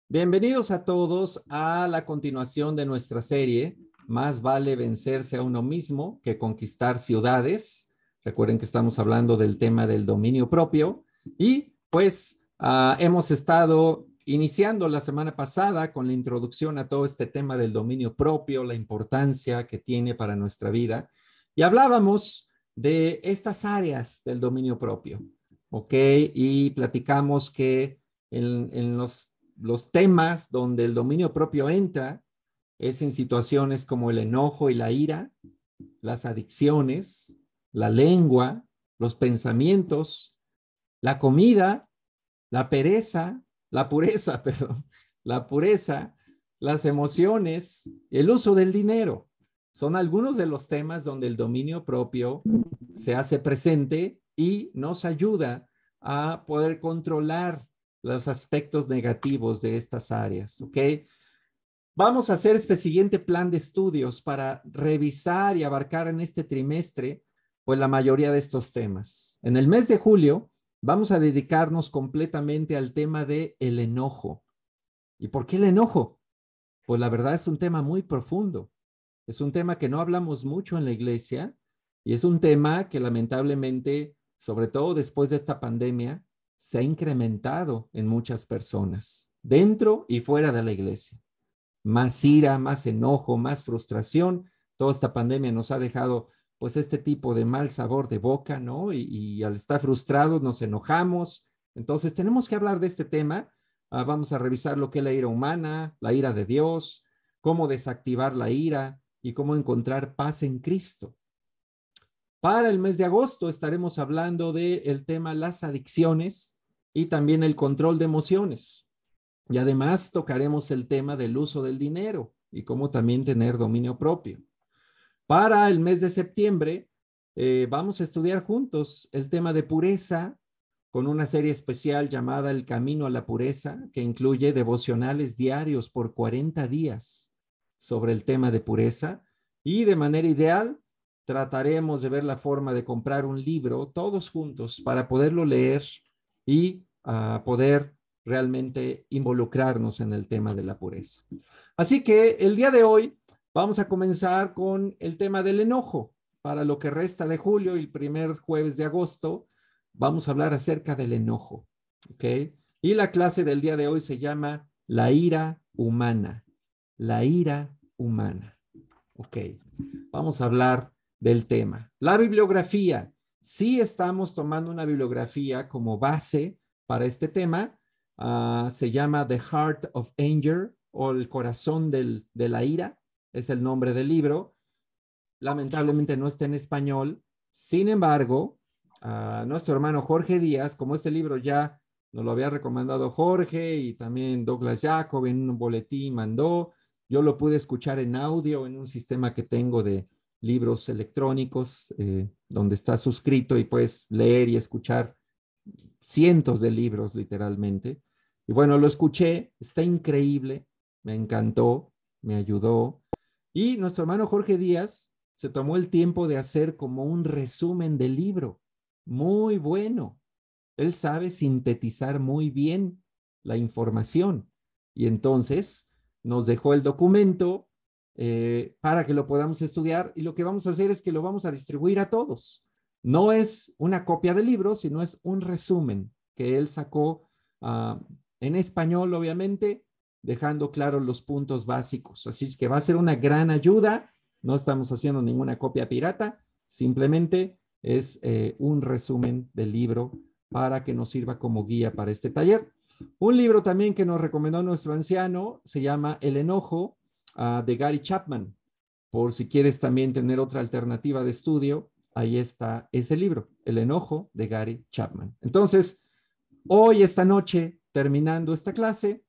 Bienvenidos a todos a la continuación de nuestra serie Más vale vencerse a uno mismo que conquistar ciudades. Recuerden que estamos hablando del tema del dominio propio y pues hemos estado iniciando la semana pasada con la introducción a todo este tema del dominio propio, la importancia que tiene para nuestra vida y hablábamos de estas áreas del dominio propio, ¿ok? Y platicamos que en los temas donde el dominio propio entra es en situaciones como el enojo y la ira, las adicciones, la lengua, los pensamientos, la comida, la pereza, la pureza, perdón, la pureza, las emociones, el uso del dinero. Son algunos de los temas donde el dominio propio se hace presente y nos ayuda a poder controlar los aspectos negativos de estas áreas, ¿ok? Vamos a hacer este siguiente plan de estudios para revisar y abarcar en este trimestre, pues la mayoría de estos temas. En el mes de julio vamos a dedicarnos completamente al tema de el enojo. ¿Y por qué el enojo? Pues la verdad es un tema muy profundo. Es un tema que no hablamos mucho en la iglesia y es un tema que lamentablemente, sobre todo después de esta pandemia, se ha incrementado en muchas personas, dentro y fuera de la iglesia. Más ira, más enojo, más frustración. Toda esta pandemia nos ha dejado pues este tipo de mal sabor de boca, ¿no? Y al estar frustrados nos enojamos. Entonces tenemos que hablar de este tema. Vamos a revisar lo que es la ira humana, la ira de Dios, cómo desactivar la ira y cómo encontrar paz en Cristo. Para el mes de agosto estaremos hablando del tema las adicciones y también el control de emociones. Y además tocaremos el tema del uso del dinero y cómo también tener dominio propio. Para el mes de septiembre vamos a estudiar juntos el tema de pureza con una serie especial llamada El Camino a la Pureza, que incluye devocionales diarios por 40 días sobre el tema de pureza. Y de manera ideal trataremos de ver la forma de comprar un libro todos juntos para poderlo leer y poder realmente involucrarnos en el tema de la pureza. Así que el día de hoy vamos a comenzar con el tema del enojo. Para lo que resta de julio y el primer jueves de agosto, vamos a hablar acerca del enojo, ¿ok? Y la clase del día de hoy se llama la ira humana. La ira humana, ¿ok? Vamos a hablar del tema. La bibliografía. Sí estamos tomando una bibliografía como base para este tema. Se llama The Heart of Anger o El Corazón de la Ira. Es el nombre del libro. Lamentablemente no está en español. Sin embargo, nuestro hermano Jorge Díaz, como este libro ya nos lo había recomendado Jorge y también Douglas Jacob en un boletín mandó, yo lo pude escuchar en audio en un sistema que tengo de libros electrónicos donde está suscrito y puedes leer y escuchar cientos de libros literalmente. Y bueno, lo escuché, está increíble, me encantó, me ayudó. Y nuestro hermano Jorge Díaz se tomó el tiempo de hacer como un resumen del libro. Muy bueno. Él sabe sintetizar muy bien la información. Y entonces nos dejó el documento para que lo podamos estudiar. Y lo que vamos a hacer es que lo vamos a distribuir a todos. No es una copia del libro, sino es un resumen que él sacó en español, obviamente, dejando claros los puntos básicos. Así es que va a ser una gran ayuda. No estamos haciendo ninguna copia pirata, simplemente es un resumen del libro para que nos sirva como guía para este taller. Un libro también que nos recomendó nuestro anciano se llama El enojo de Gary Chapman. Por si quieres también tener otra alternativa de estudio, ahí está ese libro, El enojo de Gary Chapman. Entonces, hoy, esta noche, terminando esta clase,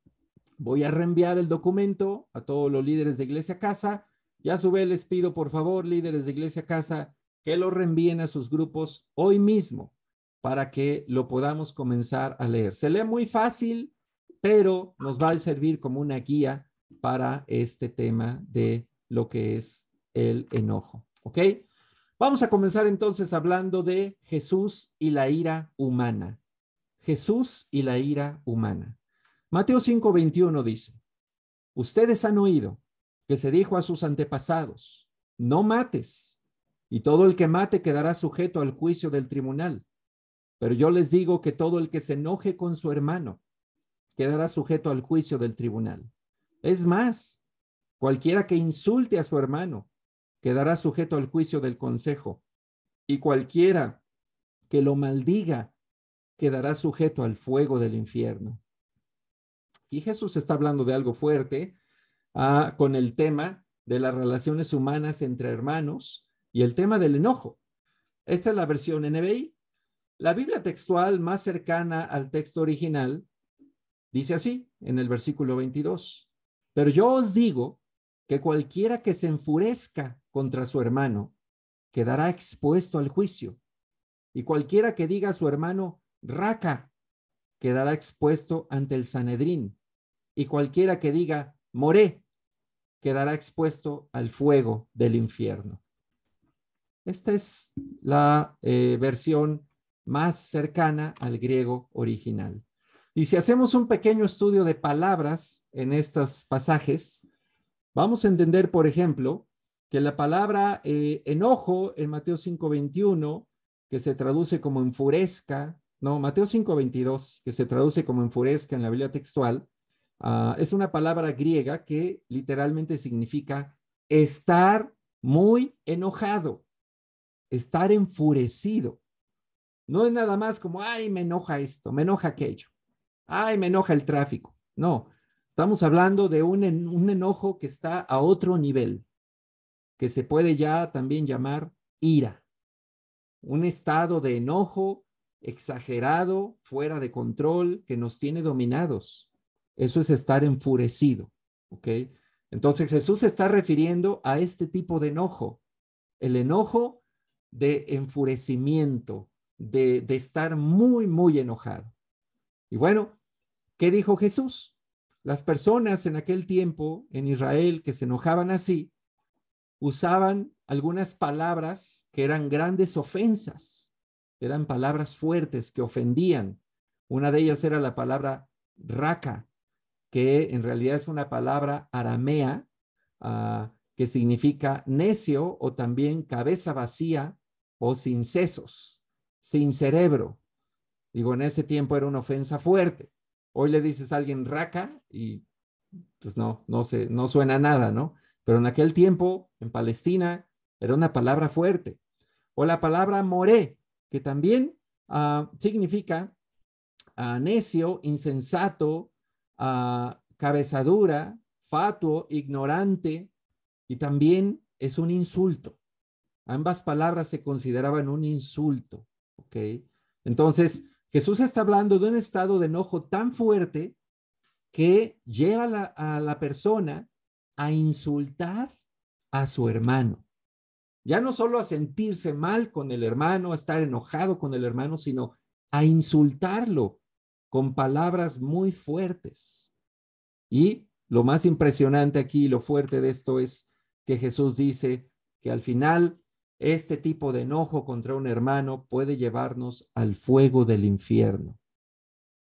voy a reenviar el documento a todos los líderes de Iglesia Casa y a su vez les pido, por favor, líderes de Iglesia Casa, que lo reenvíen a sus grupos hoy mismo para que lo podamos comenzar a leer. Se lee muy fácil, pero nos va a servir como una guía para este tema de lo que es el enojo. ¿Ok? Vamos a comenzar entonces hablando de Jesús y la ira humana. Jesús y la ira humana. Mateo 5:21 dice, ustedes han oído que se dijo a sus antepasados, no mates, y todo el que mate quedará sujeto al juicio del tribunal. Pero yo les digo que todo el que se enoje con su hermano quedará sujeto al juicio del tribunal. Es más, cualquiera que insulte a su hermano quedará sujeto al juicio del consejo, y cualquiera que lo maldiga quedará sujeto al fuego del infierno. Y Jesús está hablando de algo fuerte con el tema de las relaciones humanas entre hermanos y el tema del enojo. Esta es la versión NBI. La Biblia textual más cercana al texto original dice así en el versículo 22. Pero yo os digo que cualquiera que se enfurezca contra su hermano quedará expuesto al juicio. Y cualquiera que diga a su hermano, raca, quedará expuesto ante el Sanedrín. Y cualquiera que diga, moré, quedará expuesto al fuego del infierno. Esta es la versión más cercana al griego original. Y si hacemos un pequeño estudio de palabras en estos pasajes, vamos a entender, por ejemplo, que la palabra enojo en Mateo 5:21, que se traduce como enfurezca, no, Mateo 5:22, que se traduce como enfurezca en la Biblia textual, es una palabra griega que literalmente significa estar muy enojado, estar enfurecido. No es nada más como, ay, me enoja esto, me enoja aquello, ay, me enoja el tráfico. No, estamos hablando de un enojo que está a otro nivel, que se puede ya también llamar ira. Un estado de enojo exagerado, fuera de control, que nos tiene dominados. Eso es estar enfurecido, ¿ok? Entonces Jesús se está refiriendo a este tipo de enojo, el enojo de enfurecimiento, de estar muy, muy enojado. Y bueno, ¿qué dijo Jesús? Las personas en aquel tiempo en Israel que se enojaban así, usaban algunas palabras que eran grandes ofensas, eran palabras fuertes que ofendían. Una de ellas era la palabra raca, que en realidad es una palabra aramea que significa necio o también cabeza vacía o sin sesos, sin cerebro. Digo, en ese tiempo era una ofensa fuerte. Hoy le dices a alguien raca y pues no suena nada, ¿no? Pero en aquel tiempo, en Palestina, era una palabra fuerte. O la palabra moré, que también significa necio, insensato, cabezadura, fatuo, ignorante, y también es un insulto. Ambas palabras se consideraban un insulto, ¿ok? Entonces, Jesús está hablando de un estado de enojo tan fuerte que lleva a la persona a insultar a su hermano. Ya no solo a sentirse mal con el hermano, a estar enojado con el hermano, sino a insultarlo con palabras muy fuertes. Y lo más impresionante aquí, lo fuerte de esto es que Jesús dice que al final este tipo de enojo contra un hermano puede llevarnos al fuego del infierno.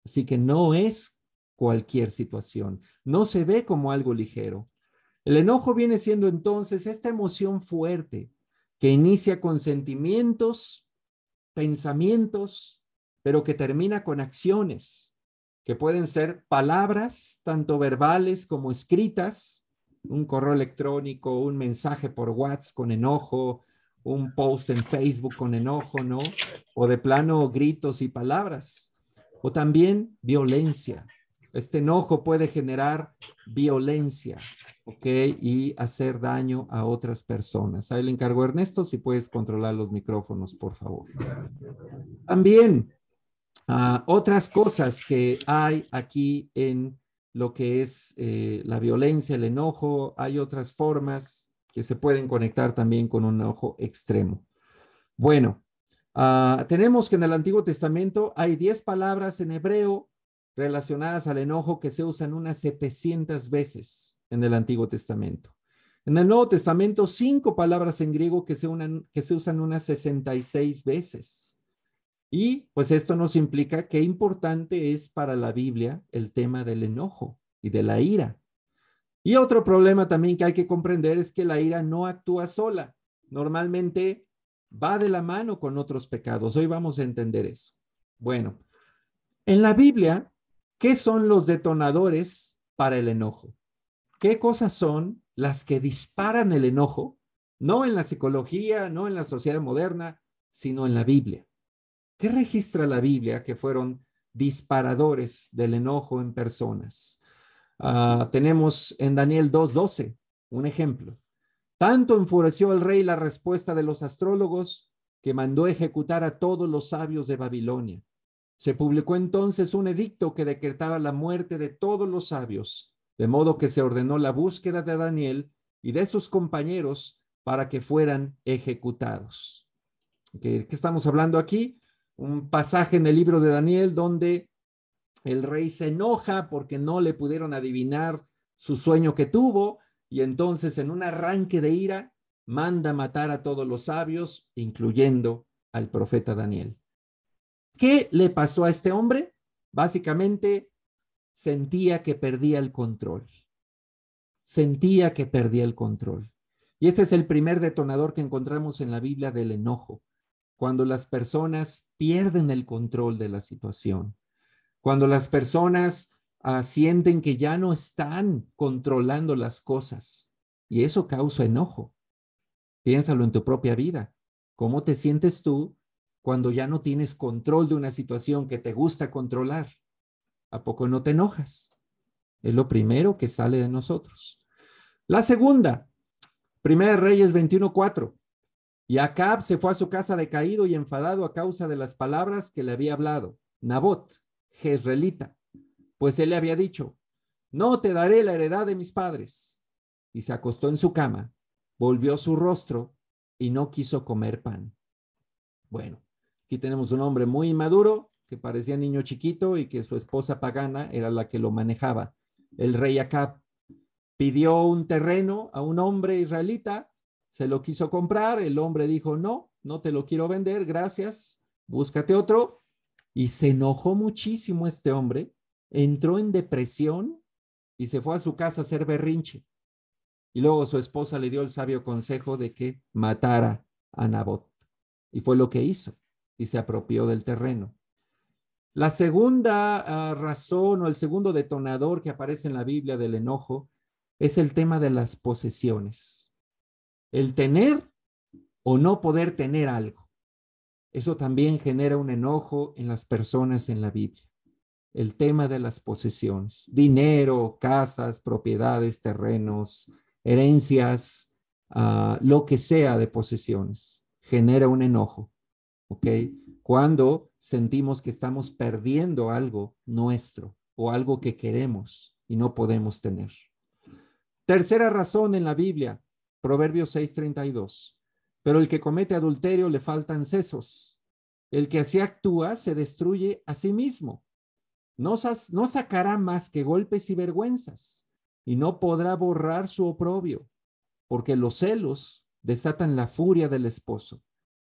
Así que no es cualquier situación, no se ve como algo ligero. El enojo viene siendo entonces esta emoción fuerte que inicia con sentimientos, pensamientos, pero que termina con acciones, que pueden ser palabras, tanto verbales como escritas, un correo electrónico, un mensaje por WhatsApp con enojo, un post en Facebook con enojo, ¿no? O de plano gritos y palabras. O también violencia. Este enojo puede generar violencia, ¿ok? Y hacer daño a otras personas. Ahí le encargo a Ernesto si puedes controlar los micrófonos, por favor. También otras cosas que hay aquí en lo que es la violencia, el enojo, hay otras formas que se pueden conectar también con un enojo extremo. Bueno, tenemos que en el Antiguo Testamento hay 10 palabras en hebreo relacionadas al enojo que se usan unas 700 veces en el Antiguo Testamento. En el Nuevo Testamento, 5 palabras en griego que se usan unas 66 veces. Y pues esto nos implica qué importante es para la Biblia el tema del enojo y de la ira. Y otro problema también que hay que comprender es que la ira no actúa sola. Normalmente va de la mano con otros pecados. Hoy vamos a entender eso. Bueno, en la Biblia, ¿qué son los detonadores para el enojo? ¿Qué cosas son las que disparan el enojo? No en la psicología, no en la sociedad moderna, sino en la Biblia. ¿Qué registra la Biblia que fueron disparadores del enojo en personas? Tenemos en Daniel 2:12 un ejemplo. Tanto enfureció el rey la respuesta de los astrólogos que mandó ejecutar a todos los sabios de Babilonia. Se publicó entonces un edicto que decretaba la muerte de todos los sabios, de modo que se ordenó la búsqueda de Daniel y de sus compañeros para que fueran ejecutados. ¿Qué estamos hablando aquí? Un pasaje en el libro de Daniel donde el rey se enoja porque no le pudieron adivinar su sueño que tuvo y entonces en un arranque de ira manda matar a todos los sabios, incluyendo al profeta Daniel. ¿Qué le pasó a este hombre? Básicamente sentía que perdía el control. Sentía que perdía el control. Y este es el primer detonador que encontramos en la Biblia del enojo, cuando las personas pierden el control de la situación, cuando las personas sienten que ya no están controlando las cosas, y eso causa enojo. Piénsalo en tu propia vida. ¿Cómo te sientes tú cuando ya no tienes control de una situación que te gusta controlar? ¿A poco no te enojas? Es lo primero que sale de nosotros. La segunda, Primera Reyes 21:4. Y Acab se fue a su casa decaído y enfadado a causa de las palabras que le había hablado Nabot, jezreelita, pues él le había dicho, no te daré la heredad de mis padres. Y se acostó en su cama, volvió su rostro y no quiso comer pan. Bueno, aquí tenemos un hombre muy inmaduro que parecía niño chiquito y que su esposa pagana era la que lo manejaba. El rey Acab pidió un terreno a un hombre israelita, se lo quiso comprar, el hombre dijo, no, no te lo quiero vender, gracias, búscate otro. Y se enojó muchísimo este hombre, entró en depresión y se fue a su casa a hacer berrinche. Y luego su esposa le dio el sabio consejo de que matara a Nabot. Y fue lo que hizo, y se apropió del terreno. La segunda razón o el segundo detonador que aparece en la Biblia del enojo es el tema de las posesiones. El tener o no poder tener algo. Eso también genera un enojo en las personas en la Biblia. El tema de las posesiones, dinero, casas, propiedades, terrenos, herencias, lo que sea de posesiones, genera un enojo, ¿ok? Cuando sentimos que estamos perdiendo algo nuestro o algo que queremos y no podemos tener. Tercera razón en la Biblia, Proverbios 6:32. Pero el que comete adulterio le faltan sesos. El que así actúa se destruye a sí mismo. No sacará más que golpes y vergüenzas, y no podrá borrar su oprobio, porque los celos desatan la furia del esposo,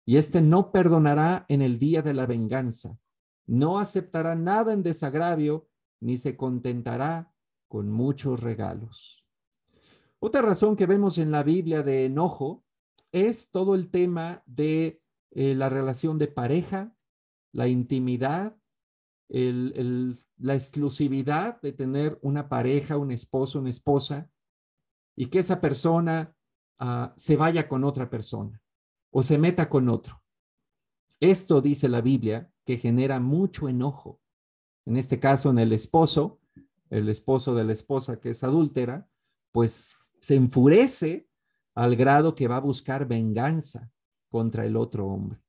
y éste no perdonará en el día de la venganza, no aceptará nada en desagravio, ni se contentará con muchos regalos. Otra razón que vemos en la Biblia de enojo es todo el tema de la relación de pareja, la intimidad, la exclusividad de tener una pareja, un esposo, una esposa, y que esa persona se vaya con otra persona o se meta con otro. Esto dice la Biblia que genera mucho enojo. En este caso, en el esposo de la esposa que es adúltera, pues se enfurece al grado que va a buscar venganza contra el otro hombre.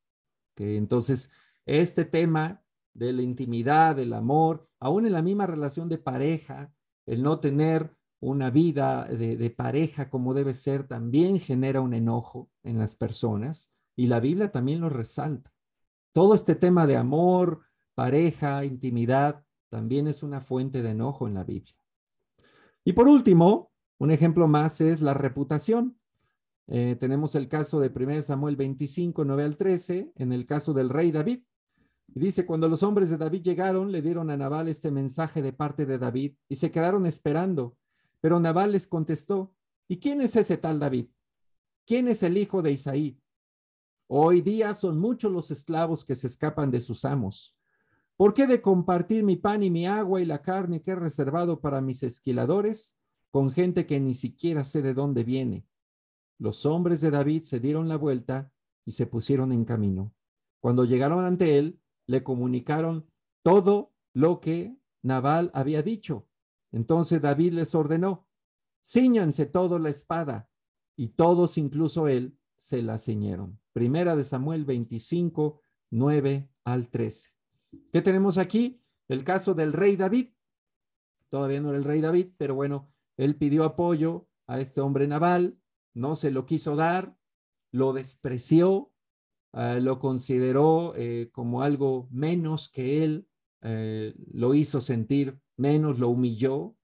¿Okay? Entonces, este tema de la intimidad, del amor, aún en la misma relación de pareja, el no tener una vida de pareja como debe ser, también genera un enojo en las personas y la Biblia también lo resalta. Todo este tema de amor, pareja, intimidad, también es una fuente de enojo en la Biblia. Y por último, un ejemplo más es la reputación. Tenemos el caso de 1 Samuel 25, 9 al 13, en el caso del rey David. Y dice, cuando los hombres de David llegaron, le dieron a Nabal este mensaje de parte de David y se quedaron esperando. Pero Nabal les contestó, ¿y quién es ese tal David? ¿Quién es el hijo de Isaí? Hoy día son muchos los esclavos que se escapan de sus amos. ¿Por qué de compartir mi pan y mi agua y la carne que he reservado para mis esquiladores con gente que ni siquiera sé de dónde viene? Los hombres de David se dieron la vuelta y se pusieron en camino. Cuando llegaron ante él, le comunicaron todo lo que Nabal había dicho. Entonces David les ordenó, cíñanse todos la espada, y todos, incluso él, se la ciñeron. Primera de Samuel 25, 9 al 13. ¿Qué tenemos aquí? El caso del rey David. Todavía no era el rey David, pero bueno, él pidió apoyo a este hombre Nabal, no se lo quiso dar, lo despreció, lo consideró como algo menos que él, lo hizo sentir menos, lo humilló,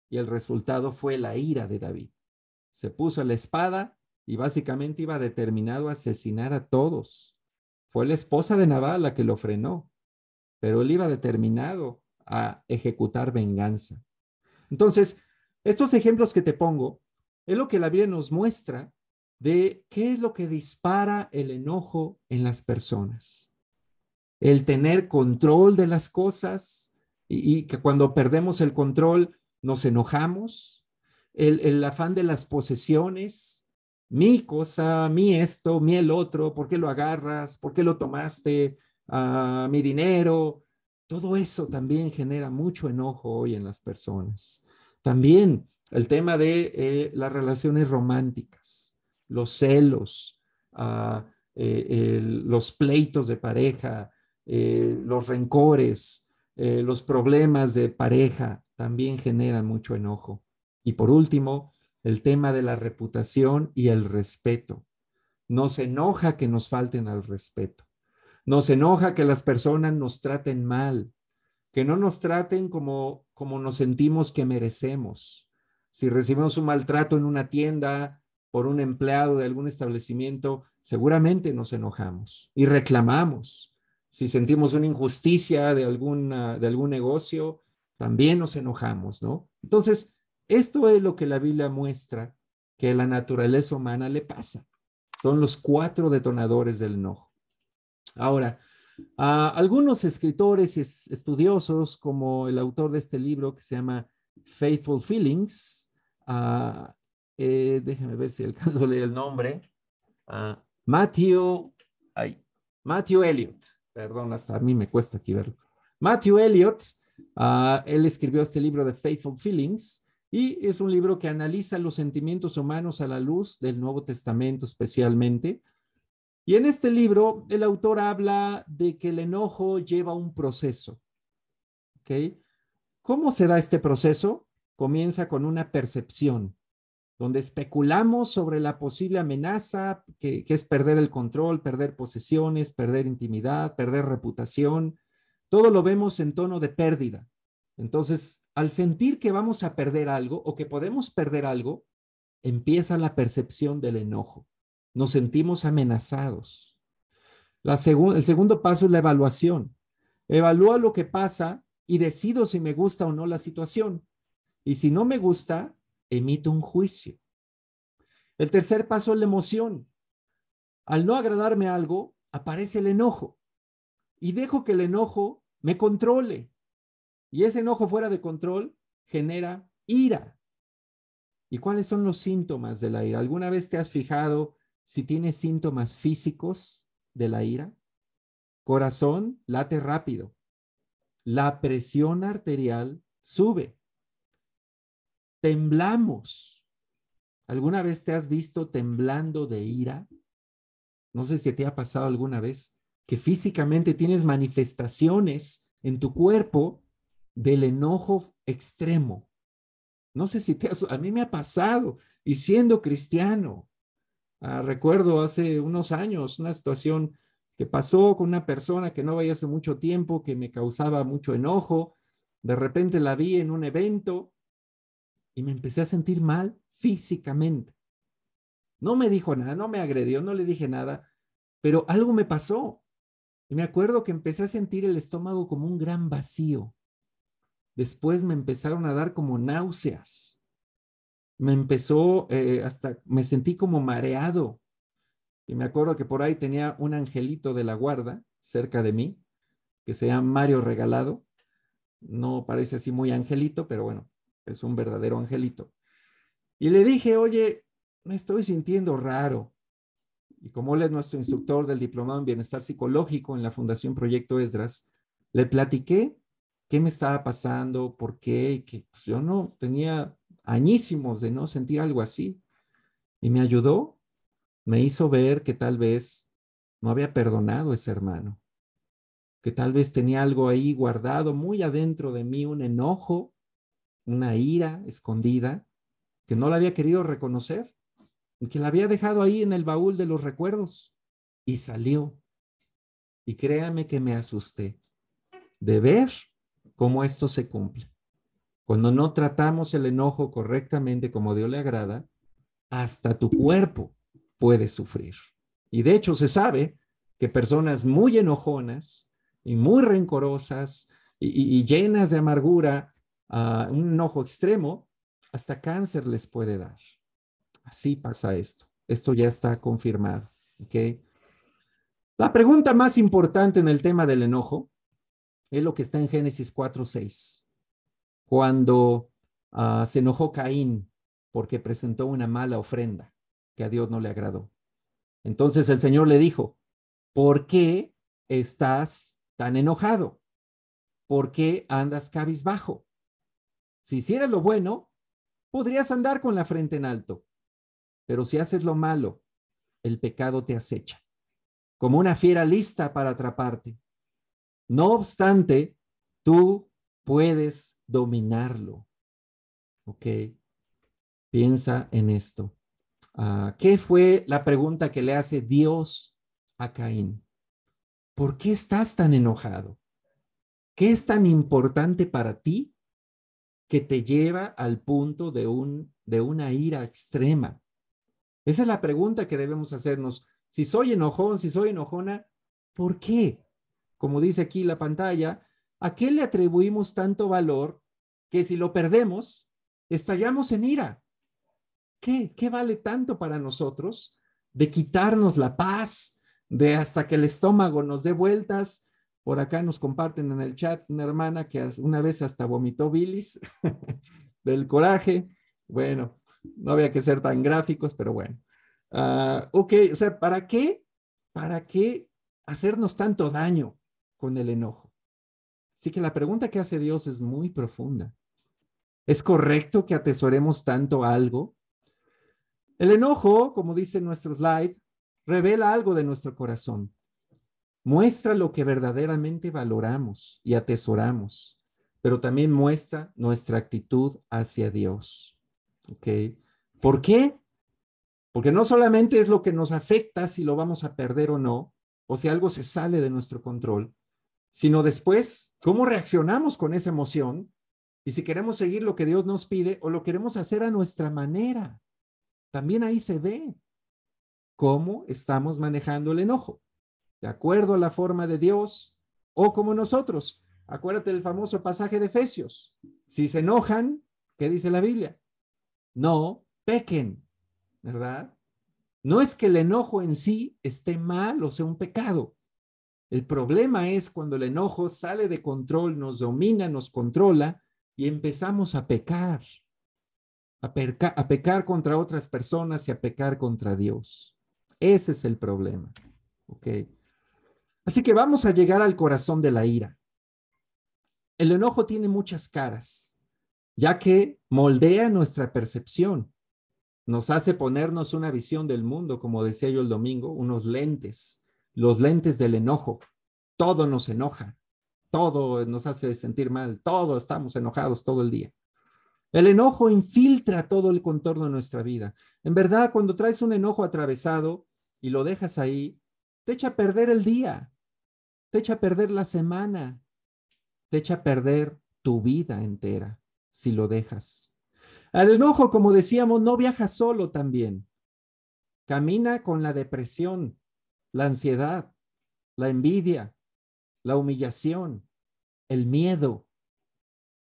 y el resultado fue la ira de David. Se puso la espada y básicamente iba determinado a asesinar a todos. Fue la esposa de Nabal la que lo frenó, pero él iba determinado a ejecutar venganza. Entonces, estos ejemplos que te pongo es lo que la Biblia nos muestra de qué es lo que dispara el enojo en las personas. El tener control de las cosas y que cuando perdemos el control nos enojamos. El afán de las posesiones, mi cosa, mi esto, mi el otro, ¿por qué lo agarras? ¿Por qué lo tomaste? Mi dinero. Todo eso también genera mucho enojo hoy en las personas. También el tema de las relaciones románticas, los celos, los pleitos de pareja, los rencores, los problemas de pareja también generan mucho enojo. Y por último, el tema de la reputación y el respeto. Nos enoja que nos falten al respeto. Nos enoja que las personas nos traten mal, que no nos traten como nos sentimos que merecemos. Si recibimos un maltrato en una tienda por un empleado de algún establecimiento, seguramente nos enojamos y reclamamos. Si sentimos una injusticia de algún negocio, también nos enojamos, ¿no? Entonces, esto es lo que la Biblia muestra que a la naturaleza humana le pasa. Son los 4 detonadores del enojo. Ahora, algunos escritores y estudiosos, como el autor de este libro que se llama Faithful Feelings, déjame ver si alcanzo a leer el nombre, Matthew Elliot, perdón, hasta a mí me cuesta aquí verlo. Matthew Elliot, él escribió este libro de Faithful Feelings y es un libro que analiza los sentimientos humanos a la luz del Nuevo Testamento especialmente. Y en este libro, el autor habla de que el enojo lleva un proceso. ¿Ok? ¿Cómo se da este proceso? Comienza con una percepción, donde especulamos sobre la posible amenaza, que es perder el control, perder posesiones, perder intimidad, perder reputación. Todo lo vemos en tono de pérdida. Entonces, al sentir que vamos a perder algo o que podemos perder algo, empieza la percepción del enojo. Nos sentimos amenazados. El segundo paso es la evaluación. Evalúa lo que pasa y decido si me gusta o no la situación. Y si no me gusta, emito un juicio. El tercer paso es la emoción. Al no agradarme algo, aparece el enojo. Y dejo que el enojo me controle. Y ese enojo fuera de control genera ira. ¿Y cuáles son los síntomas de la ira? ¿Alguna vez te has fijado si tienes síntomas físicos de la ira? Corazón late rápido. La presión arterial sube. Temblamos. ¿Alguna vez te has visto temblando de ira? No sé si te ha pasado alguna vez que físicamente tienes manifestaciones en tu cuerpo del enojo extremo. No sé si a mí me ha pasado y siendo cristiano. Recuerdo hace unos años una situación que pasó con una persona que no veía hace mucho tiempo, que me causaba mucho enojo. De repente la vi en un evento y me empecé a sentir mal físicamente. No me dijo nada, no me agredió, no le dije nada, pero algo me pasó. Y me acuerdo que empecé a sentir el estómago como un gran vacío. Después me empezaron a dar como náuseas. Me empezó, hasta me sentí como mareado. Y me acuerdo que por ahí tenía un angelito de la guarda cerca de mí, que se llama Mario Regalado. No parece así muy angelito, pero bueno, es un verdadero angelito. Y le dije, oye, me estoy sintiendo raro. Y como él es nuestro instructor del diplomado en bienestar psicológico en la Fundación Proyecto Esdras, le platiqué qué me estaba pasando, por qué, y que pues, yo no tenía añísimos de no sentir algo así. Y me ayudó, me hizo ver que tal vez no había perdonado a ese hermano, que tal vez tenía algo ahí guardado muy adentro de mí, un enojo, una ira escondida, que no la había querido reconocer y que la había dejado ahí en el baúl de los recuerdos y salió. Y créame que me asusté de ver cómo esto se cumple. Cuando no tratamos el enojo correctamente como a Dios le agrada, hasta tu cuerpo puede sufrir. Y de hecho se sabe que personas muy enojonas y muy rencorosas y llenas de amargura, un enojo extremo, hasta cáncer les puede dar. Así pasa esto. Esto ya está confirmado. ¿Ok? La pregunta más importante en el tema del enojo es lo que está en Génesis 4:6, cuando se enojó Caín porque presentó una mala ofrenda que a Dios no le agradó. Entonces el Señor le dijo, ¿por qué estás tan enojado? ¿Por qué andas cabizbajo? Si hicieras lo bueno, podrías andar con la frente en alto, pero si haces lo malo, el pecado te acecha, como una fiera lista para atraparte. No obstante, tú puedes dominarlo. ¿Ok? Piensa en esto. ¿Qué fue la pregunta que le hace Dios a Caín? ¿Por qué estás tan enojado? ¿Qué es tan importante para ti que te lleva al punto de una ira extrema? Esa es la pregunta que debemos hacernos. Si soy enojón, si soy enojona, ¿por qué? Como dice aquí la pantalla, ¿a qué le atribuimos tanto valor que si lo perdemos, estallamos en ira? ¿Qué vale tanto para nosotros de quitarnos la paz, de hasta que el estómago nos dé vueltas? Por acá nos comparten en el chat una hermana que una vez hasta vomitó bilis del coraje. Bueno, no había que ser tan gráficos, pero bueno. Ok, o sea, ¿para qué? ¿Para qué hacernos tanto daño con el enojo? Así que la pregunta que hace Dios es muy profunda. ¿Es correcto que atesoremos tanto algo? El enojo, como dice nuestro slide, revela algo de nuestro corazón. Muestra lo que verdaderamente valoramos y atesoramos, pero también muestra nuestra actitud hacia Dios. ¿Ok? ¿Por qué? Porque no solamente es lo que nos afecta si lo vamos a perder o no, o si algo se sale de nuestro control, sino después cómo reaccionamos con esa emoción y si queremos seguir lo que Dios nos pide o lo queremos hacer a nuestra manera. También ahí se ve cómo estamos manejando el enojo, de acuerdo a la forma de Dios o como nosotros. Acuérdate del famoso pasaje de Efesios. Si se enojan, ¿qué dice la Biblia? No pequen, ¿verdad? No es que el enojo en sí esté mal o sea un pecado. El problema es cuando el enojo sale de control, nos domina, nos controla y empezamos a pecar, a pecar contra otras personas y a pecar contra Dios. Ese es el problema. ¿Ok? Así que vamos a llegar al corazón de la ira. El enojo tiene muchas caras, ya que moldea nuestra percepción. Nos hace ponernos una visión del mundo, como decía yo el domingo, unos lentes, los lentes del enojo. Todo nos enoja, todo nos hace sentir mal, todo estamos enojados todo el día. El enojo infiltra todo el contorno de nuestra vida. En verdad, cuando traes un enojo atravesado y lo dejas ahí, te echa a perder el día, te echa a perder la semana, te echa a perder tu vida entera si lo dejas. El enojo, como decíamos, no viaja solo también. Camina con la depresión, la ansiedad, la envidia, la humillación, el miedo.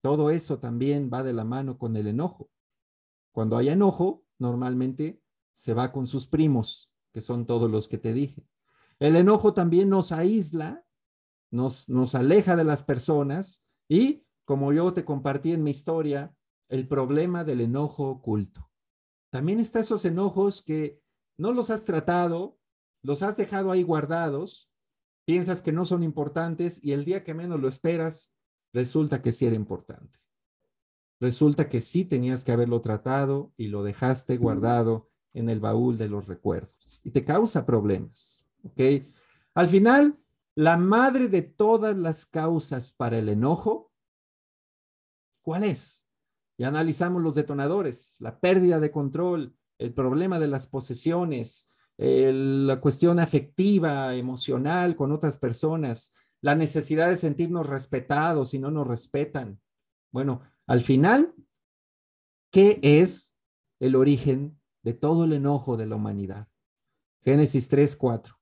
Todo eso también va de la mano con el enojo. Cuando hay enojo, normalmente se va con sus primos, que son todos los que te dije. El enojo también nos aísla, nos aleja de las personas y, como yo te compartí en mi historia, el problema del enojo oculto. También está esos enojos que no los has tratado, los has dejado ahí guardados, piensas que no son importantes y el día que menos lo esperas, resulta que sí era importante. Resulta que sí tenías que haberlo tratado y lo dejaste guardado en el baúl de los recuerdos y te causa problemas, ¿ok? Al final, la madre de todas las causas para el enojo, ¿cuál es? Ya analizamos los detonadores, la pérdida de control, el problema de las posesiones, la cuestión afectiva, emocional con otras personas, la necesidad de sentirnos respetados y no nos respetan. Bueno, al final, ¿qué es el origen de todo el enojo de la humanidad? Génesis 3:4,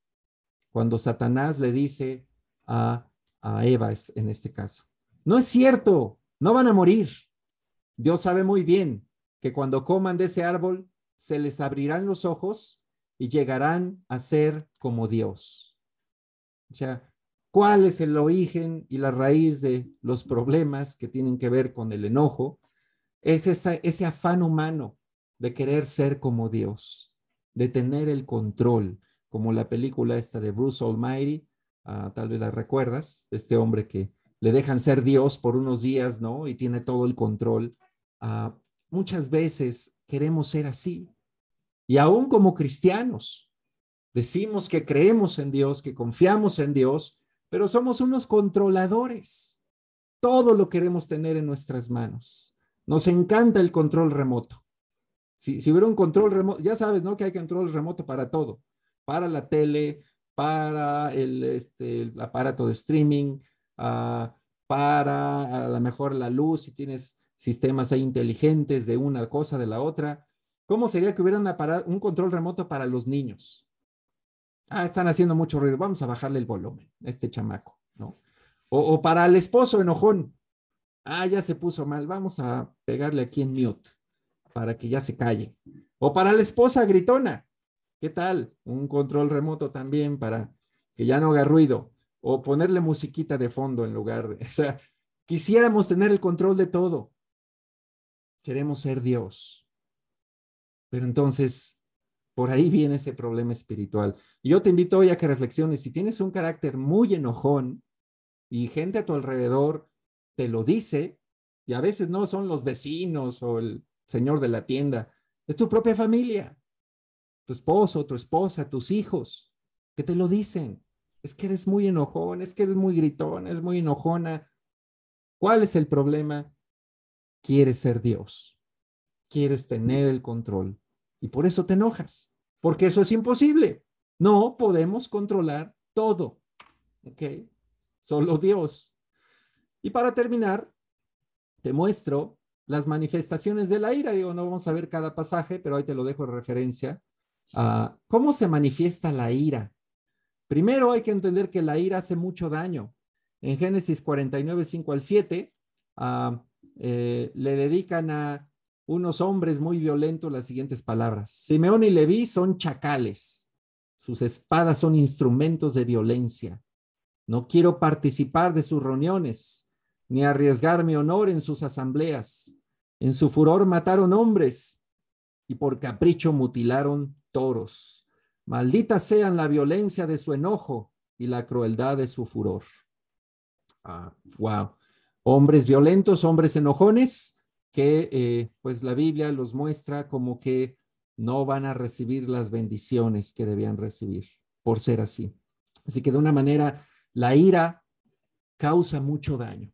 cuando Satanás le dice a Eva en este caso, no es cierto, no van a morir. Dios sabe muy bien que cuando coman de ese árbol, se les abrirán los ojos y llegarán a ser como Dios. O sea, ¿cuál es el origen y la raíz de los problemas que tienen que ver con el enojo? Es ese afán humano de querer ser como Dios, de tener el control, como la película esta de Bruce Almighty, tal vez la recuerdas, de este hombre que le dejan ser Dios por unos días, ¿no? Y tiene todo el control. Muchas veces queremos ser así. Y aún como cristianos, decimos que creemos en Dios, que confiamos en Dios, pero somos unos controladores. Todo lo queremos tener en nuestras manos. Nos encanta el control remoto. Si hubiera un control remoto, ya sabes, ¿no? Que hay control remoto para todo. Para la tele, para el aparato de streaming, para a lo mejor la luz, si tienes sistemas ahí inteligentes de una cosa, de la otra. ¿Cómo sería que hubiera un control remoto para los niños? Están haciendo mucho ruido, vamos a bajarle el volumen a este chamaco, ¿no? O para el esposo enojón, ya se puso mal, vamos a pegarle aquí en mute para que ya se calle. O para la esposa gritona, ¿qué tal? Un control remoto también para que ya no haga ruido. O ponerle musiquita de fondo en lugar de, o sea, quisiéramos tener el control de todo. Queremos ser Dios. Pero entonces, por ahí viene ese problema espiritual. Y yo te invito hoy a que reflexiones. Si tienes un carácter muy enojón y gente a tu alrededor te lo dice, y a veces no son los vecinos o el señor de la tienda, es tu propia familia, tu esposo, tu esposa, tus hijos, que te lo dicen. Es que eres muy enojón, es que eres muy gritón, es muy enojona. ¿Cuál es el problema? Quieres ser Dios, quieres tener el control y por eso te enojas, porque eso es imposible. No podemos controlar todo, ¿ok? Solo Dios. Y para terminar, te muestro las manifestaciones de la ira. Digo, no vamos a ver cada pasaje, pero ahí te lo dejo de referencia. ¿Cómo se manifiesta la ira? Primero hay que entender que la ira hace mucho daño. En Génesis 49, 5 al 7, le dedican a unos hombres muy violentos las siguientes palabras. Simeón y Leví son chacales. Sus espadas son instrumentos de violencia. No quiero participar de sus reuniones, ni arriesgar mi honor en sus asambleas. En su furor mataron hombres y por capricho mutilaron toros. Maldita sean la violencia de su enojo y la crueldad de su furor. Wow. Hombres violentos, hombres enojones, que pues la Biblia los muestra como que no van a recibir las bendiciones que debían recibir por ser así. Así que de una manera, la ira causa mucho daño.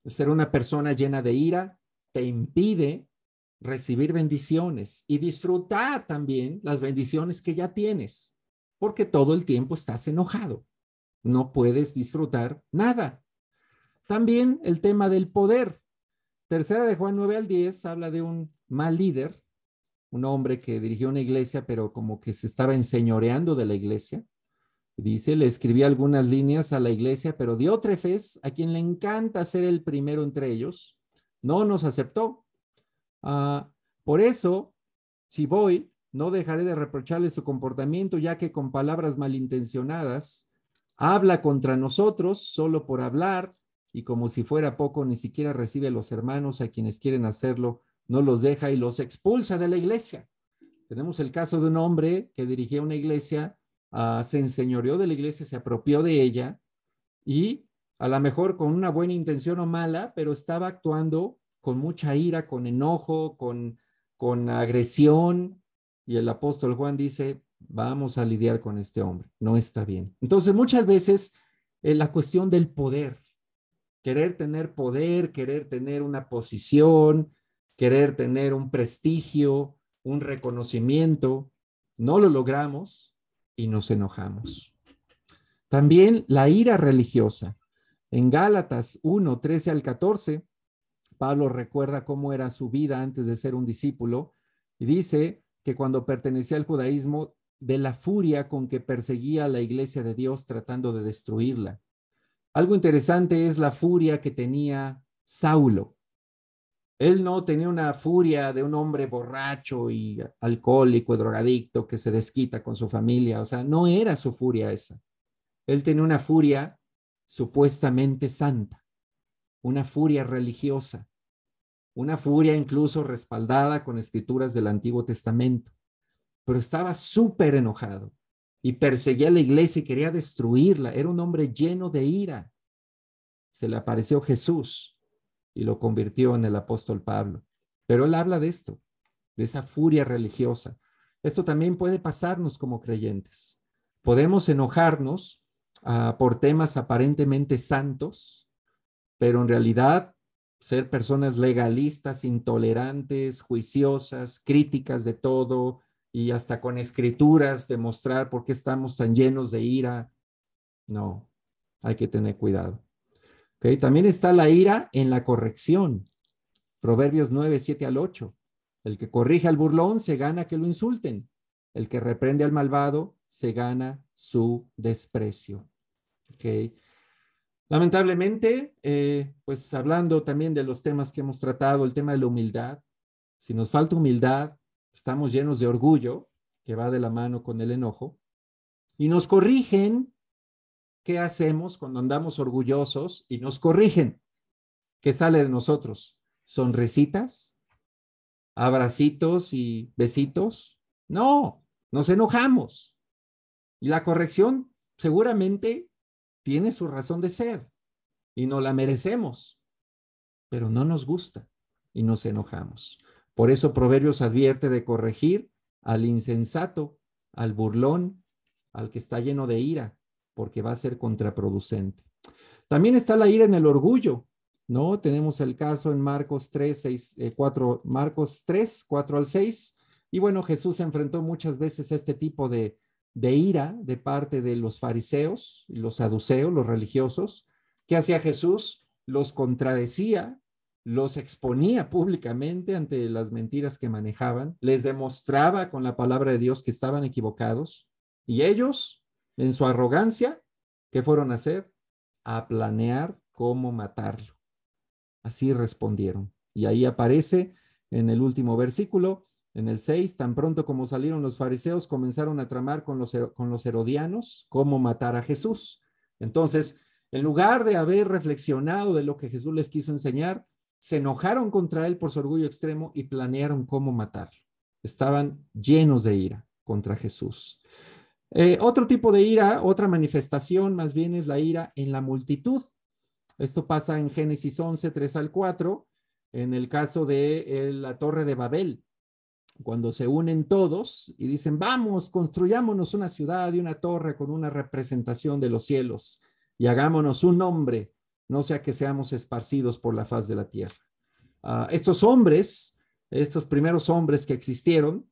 Ser una persona llena de ira te impide recibir bendiciones y disfrutar también las bendiciones que ya tienes, porque todo el tiempo estás enojado. No puedes disfrutar nada. También el tema del poder. Tercera de Juan 9 al 10 habla de un mal líder, un hombre que dirigió una iglesia, pero como que se estaba enseñoreando de la iglesia. Dice, le escribí algunas líneas a la iglesia, pero Diótrefes, a quien le encanta ser el primero entre ellos, no nos aceptó. Por eso, si voy, no dejaré de reprocharle su comportamiento, ya que con palabras malintencionadas habla contra nosotros solo por hablar, y como si fuera poco, ni siquiera recibe a los hermanos a quienes quieren hacerlo, no los deja y los expulsa de la iglesia. Tenemos el caso de un hombre que dirigía una iglesia, se enseñoreó de la iglesia, se apropió de ella y a lo mejor con una buena intención o mala, pero estaba actuando con mucha ira, con enojo, con agresión. Y el apóstol Juan dice, vamos a lidiar con este hombre, no está bien. Entonces muchas veces la cuestión del poder, querer tener una posición, querer tener un prestigio, un reconocimiento, no lo logramos y nos enojamos. También la ira religiosa. En Gálatas 1, 13 al 14, Pablo recuerda cómo era su vida antes de ser un discípulo y dice que cuando pertenecía al judaísmo, de la furia con que perseguía a la iglesia de Dios tratando de destruirla. Algo interesante es la furia que tenía Saulo. Él no tenía una furia de un hombre borracho y alcohólico, drogadicto, que se desquita con su familia. O sea, no era su furia esa. Él tenía una furia supuestamente santa, una furia religiosa, una furia incluso respaldada con escrituras del Antiguo Testamento. Pero estaba súper enojado y perseguía a la iglesia y quería destruirla. Era un hombre lleno de ira. Se le apareció Jesús y lo convirtió en el apóstol Pablo. Pero él habla de esto, de esa furia religiosa. Esto también puede pasarnos como creyentes. Podemos enojarnos por temas aparentemente santos, pero en realidad ser personas legalistas, intolerantes, juiciosas, críticas de todo y hasta con escrituras demostrar por qué estamos tan llenos de ira. No, hay que tener cuidado. Okay. También está la ira en la corrección. Proverbios 9, 7 al 8. El que corrige al burlón se gana que lo insulten. El que reprende al malvado se gana su desprecio. Okay. Lamentablemente, pues hablando también de los temas que hemos tratado, el tema de la humildad. Si nos falta humildad, estamos llenos de orgullo, que va de la mano con el enojo, y nos corrigen. ¿Qué hacemos cuando andamos orgullosos y nos corrigen? ¿Qué sale de nosotros? ¿Sonrisitas? ¿Abracitos y besitos? No, nos enojamos. Y la corrección seguramente tiene su razón de ser y no la merecemos, pero no nos gusta y nos enojamos. Por eso Proverbios advierte de corregir al insensato, al burlón, al que está lleno de ira, porque va a ser contraproducente. También está la ira en el orgullo, ¿no? Tenemos el caso en Marcos 3, 6, 4, Marcos 3, 4 al 6. Y bueno, Jesús se enfrentó muchas veces a este tipo de ira de parte de los fariseos, los saduceos, los religiosos. ¿Qué hacía Jesús? Los contradecía, los exponía públicamente ante las mentiras que manejaban, les demostraba con la palabra de Dios que estaban equivocados y ellos, en su arrogancia, ¿qué fueron a hacer? A planear cómo matarlo. Así respondieron. Y ahí aparece en el último versículo, en el 6, tan pronto como salieron los fariseos, comenzaron a tramar con los herodianos cómo matar a Jesús. Entonces, en lugar de haber reflexionado de lo que Jesús les quiso enseñar, se enojaron contra él por su orgullo extremo y planearon cómo matarlo. Estaban llenos de ira contra Jesús. Otro tipo de ira, otra manifestación más bien es la ira en la multitud. Esto pasa en Génesis 11, 3 al 4, en el caso de la Torre de Babel, cuando se unen todos y dicen, vamos, construyámonos una ciudad y una torre con una representación de los cielos y hagámonos un nombre, no sea que seamos esparcidos por la faz de la tierra. Estos hombres, estos primeros hombres que existieron,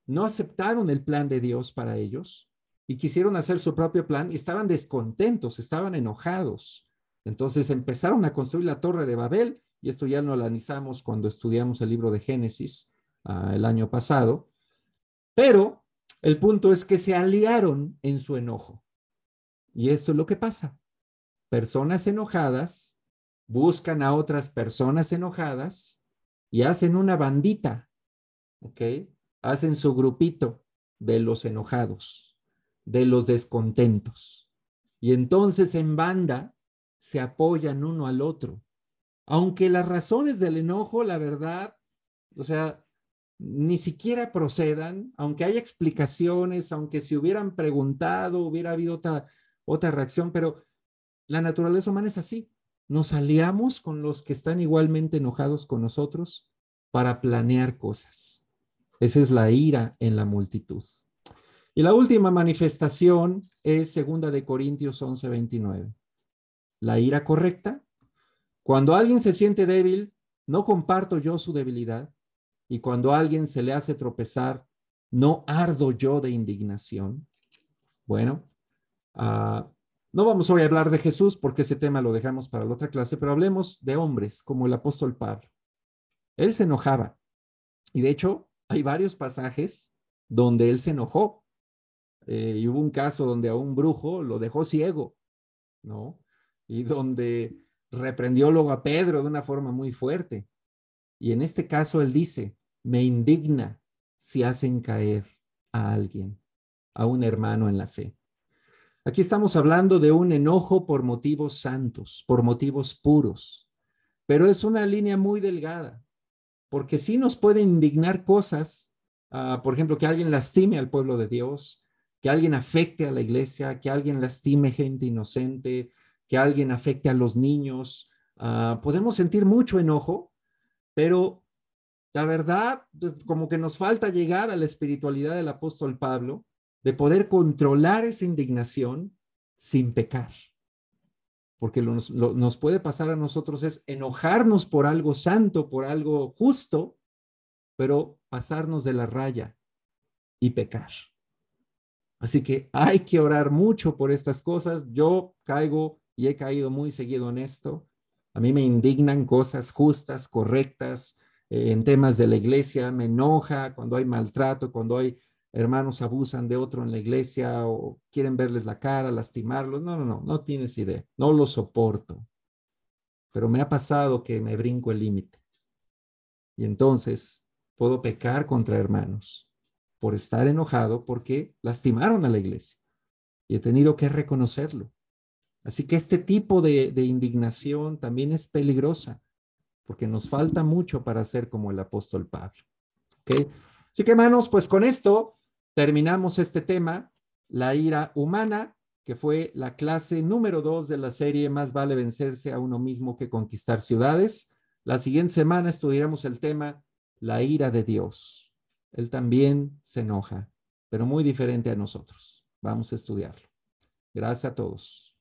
no aceptaron el plan de Dios para ellos y quisieron hacer su propio plan y estaban descontentos, estaban enojados. Entonces empezaron a construir la Torre de Babel y esto ya lo analizamos cuando estudiamos el libro de Génesis el año pasado. Pero El punto es que se aliaron en su enojo. Y esto es lo que pasa. Personas enojadas buscan a otras personas enojadas y hacen una bandita, ¿ok? Hacen su grupito de los enojados, de los descontentos. Y entonces en banda se apoyan uno al otro. Aunque las razones del enojo, la verdad, o sea, ni siquiera procedan, aunque haya explicaciones, aunque se hubieran preguntado, hubiera habido otra reacción, pero la naturaleza humana es así. Nos aliamos con los que están igualmente enojados con nosotros para planear cosas. Esa es la ira en la multitud. Y la última manifestación es 2 Corintios 11:29. La ira correcta. Cuando alguien se siente débil, no comparto yo su debilidad. Y cuando a alguien se le hace tropezar, no ardo yo de indignación. Bueno, no vamos hoy a hablar de Jesús porque ese tema lo dejamos para la otra clase, pero hablemos de hombres como el apóstol Pablo. Él se enojaba y de hecho hay varios pasajes donde él se enojó. Y hubo un caso donde a un brujo lo dejó ciego, ¿no? Y donde reprendió luego a Pedro de una forma muy fuerte. Y en este caso él dice, me indigna si hacen caer a alguien, a un hermano en la fe. Aquí estamos hablando de un enojo por motivos santos, por motivos puros, pero es una línea muy delgada, porque sí nos puede indignar cosas, por ejemplo, que alguien lastime al pueblo de Dios, que alguien afecte a la iglesia, que alguien lastime gente inocente, que alguien afecte a los niños. Podemos sentir mucho enojo, pero la verdad, como que nos falta llegar a la espiritualidad del apóstol Pablo, de poder controlar esa indignación sin pecar. Porque nos puede pasar a nosotros es enojarnos por algo santo, por algo justo, pero pasarnos de la raya y pecar. Así que hay que orar mucho por estas cosas. Yo caigo y he caído muy seguido en esto. A mí me indignan cosas justas, correctas, en temas de la iglesia. Me enoja cuando hay maltrato, cuando hay hermanos abusan de otro en la iglesia o quieren verles la cara, lastimarlos. No tienes idea. No lo soporto. Pero me ha pasado que me brinco el límite. Y entonces puedo pecar contra hermanos por estar enojado porque lastimaron a la iglesia. Y he tenido que reconocerlo. Así que este tipo de indignación también es peligrosa porque nos falta mucho para ser como el apóstol Pablo. ¿Okay? Así que hermanos, pues con esto terminamos este tema, la ira humana, que fue la clase número 2 de la serie Más vale vencerse a uno mismo que conquistar ciudades. La siguiente semana estudiaremos el tema la ira de Dios. Él también se enoja, pero muy diferente a nosotros. Vamos a estudiarlo. Gracias a todos.